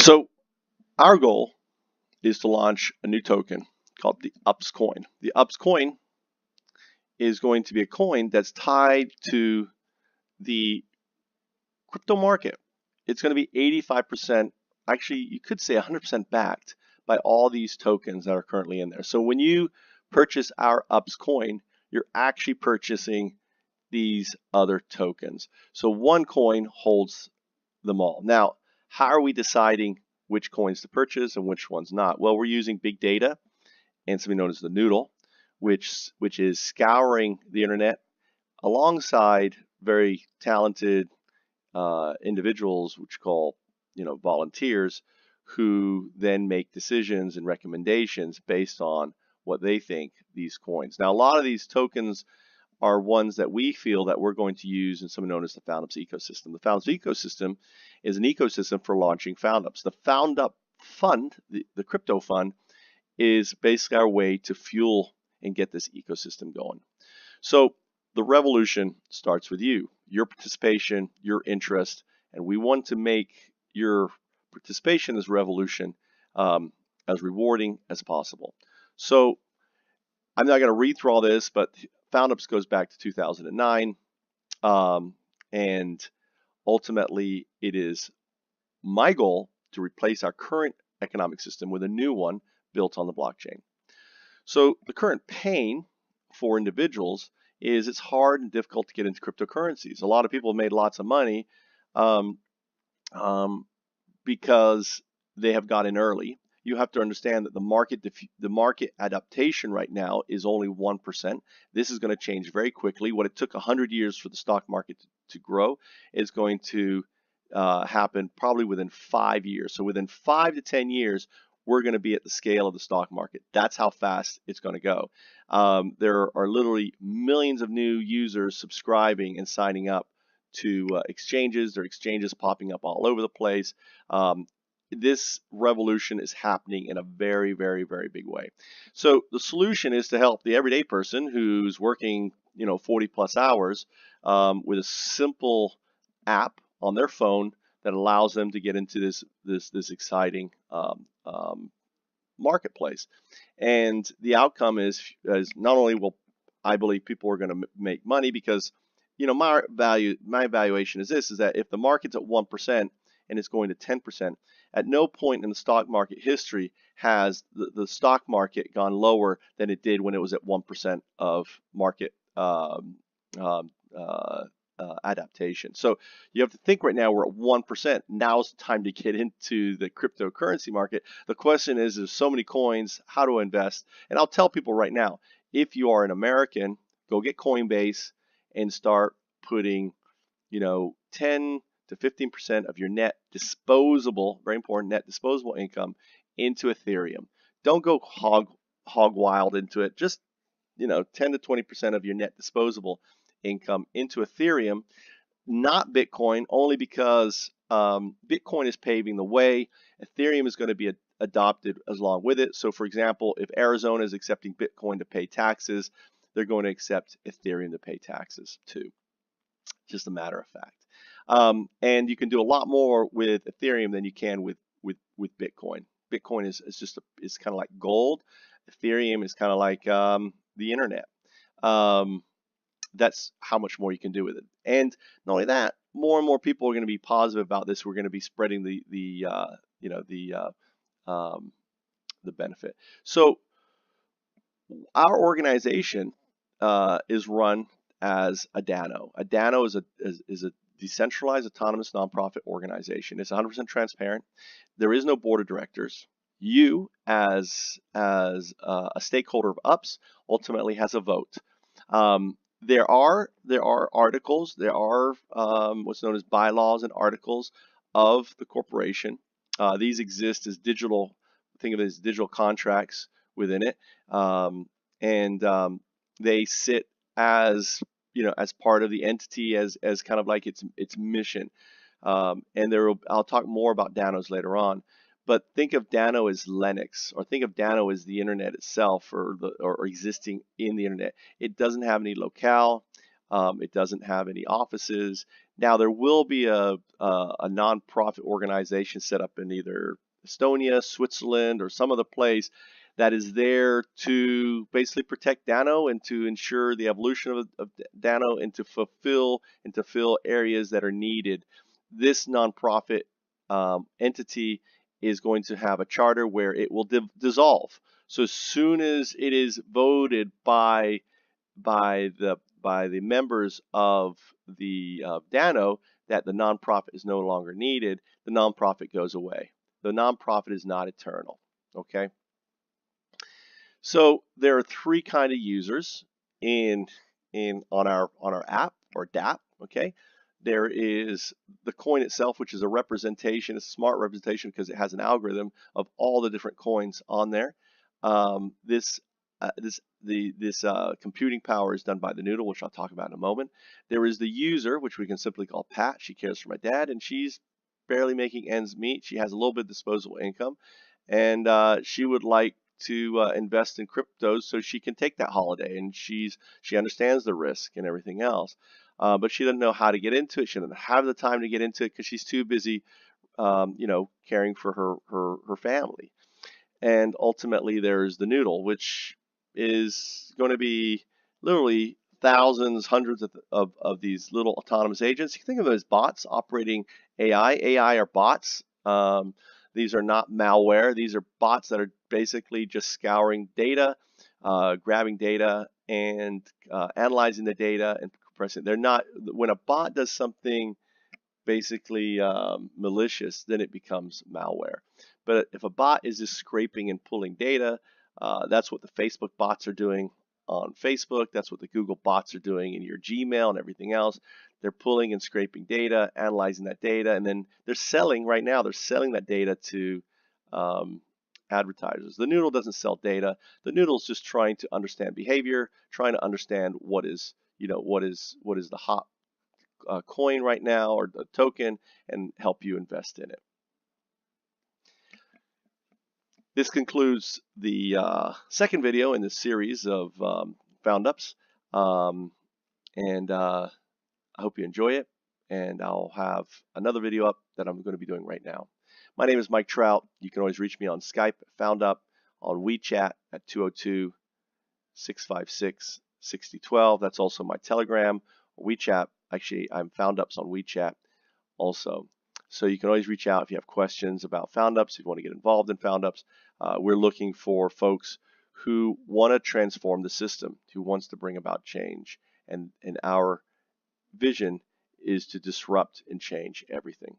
So our goal is to launch a new token called the UPS coin. The UPS coin is going to be a coin that's tied to the crypto market. It's going to be 85%, actually you could say 100% backed by all these tokens that are currently in there. So when you purchase our UPS coin, you're actually purchasing these other tokens. So one coin holds them all. Now, how are we deciding which coins to purchase and which ones not? Well, we're using big data and something known as the noodle, which is scouring the internet alongside very talented individuals, which call volunteers, who then make decisions and recommendations based on what they think these coins. Now, a lot of these tokens are ones that we feel that we're going to use in something known as the FoundUps ecosystem. The FoundUps ecosystem is an ecosystem for launching FoundUps. The FoundUp fund, the crypto fund, is basically our way to fuel and get this ecosystem going. So the revolution starts with you, your participation, your interest, and we want to make your participation in this revolution as rewarding as possible. So I'm not going to read through all this, but FoundUps goes back to 2009, and ultimately it is my goal to replace our current economic system with a new one built on the blockchain. So the current pain for individuals is it's hard and difficult to get into cryptocurrencies. A lot of people have made lots of money because they have got in early. You have to understand that the market adaptation right now is only 1%. This is going to change very quickly. What it took 100 years for the stock market to grow is going to happen probably within 5 years. So within 5 to 10 years, we're going to be at the scale of the stock market. That's how fast it's going to go. There are literally millions of new users subscribing and signing up to exchanges. There are exchanges popping up all over the place. This revolution is happening in a very, very, very big way. So the solution is to help the everyday person who's working 40 plus hours with a simple app on their phone that allows them to get into this exciting marketplace. And the outcome is not only will I believe people are going to make money, because my evaluation is that if the market's at 1% and it's going to 10%, at no point in the stock market history has the stock market gone lower than it did when it was at 1% of market adaptation. So you have to think right now we're at 1%. Now's the time to get into the cryptocurrency market. The question is, there's so many coins, how to invest? And I'll tell people right now, if you are an American, go get Coinbase and start putting 10 to 15% of your net disposable, very important, net disposable income into Ethereum. Don't go hog wild into it. Just 10 to 20% of your net disposable income into Ethereum, not Bitcoin, only because Bitcoin is paving the way. Ethereum is going to be adopted along with it. So for example, if Arizona is accepting Bitcoin to pay taxes, they're going to accept Ethereum to pay taxes too. Just a matter of fact. And you can do a lot more with Ethereum than you can with Bitcoin. Bitcoin is kind of like gold. Ethereum is kind of like the internet. That's how much more you can do with it. And not only that, more and more people are going to be positive about this. We're going to be spreading the benefit. So our organization is run as a DANO. A DANO is a decentralized autonomous nonprofit organization. It's 100% transparent. There is no board of directors. You, as a stakeholder of UPS, ultimately has a vote. There are articles. There are what's known as bylaws and articles of the corporation. These exist as digital. Think of it as digital contracts within it, and they sit as as part of the entity, as kind of like its mission. And I'll talk more about DANOs later on. But think of DANO as Linux, or think of DANO as the internet itself, or existing in the internet. It doesn't have any locale. It doesn't have any offices. Now there will be a nonprofit organization set up in either Estonia, Switzerland, or some other place that is there to basically protect Dano and to ensure the evolution of Dano and to fill areas that are needed. This nonprofit entity is going to have a charter where it will dissolve. So as soon as it is voted by the members of the Dano that the nonprofit is no longer needed, the nonprofit goes away. The nonprofit is not eternal. Okay. So there are three kind of users in on our app or DApp. Okay. There is the coin itself, which is a representation, a smart representation because it has an algorithm of all the different coins on there. This computing power is done by the noodle, which I'll talk about in a moment. There is the user, which we can simply call Pat. She cares for my dad, and she's barely making ends meet. She has a little bit of disposable income, and she would like to invest in cryptos so she can take that holiday, and she understands the risk and everything else. But she doesn't know how to get into it. She doesn't have the time to get into it because she's too busy, caring for her family. And ultimately, there's the noodle, which is going to be literally thousands, hundreds of these little autonomous agents. You can think of them as bots operating AI. AI are bots. These are not malware. These are bots that are basically just scouring data, grabbing data, and analyzing the data and compressing it. They're not. When a bot does something basically malicious, then it becomes malware. But if a bot is just scraping and pulling data, that's what the Facebook bots are doing on Facebook. That's what the Google bots are doing in your Gmail and everything else. They're pulling and scraping data, analyzing that data, and then they're selling right now. They're selling that data to advertisers. The noodle doesn't sell data. The noodle is just trying to understand behavior, trying to understand what is the hot coin right now or the token and help you invest in it. This concludes the second video in this series of found ups, and I hope you enjoy it, and I'll have another video up that I'm going to be doing right now. My name is Mike Trout. You can always reach me on Skype at FoundUp, on WeChat at 202-656-6012. That's also my Telegram or WeChat. Actually, I'm FoundUps on WeChat also. So you can always reach out if you have questions about FoundUps, if you want to get involved in FoundUps. We're looking for folks who want to transform the system, who wants to bring about change. And our vision is to disrupt and change everything.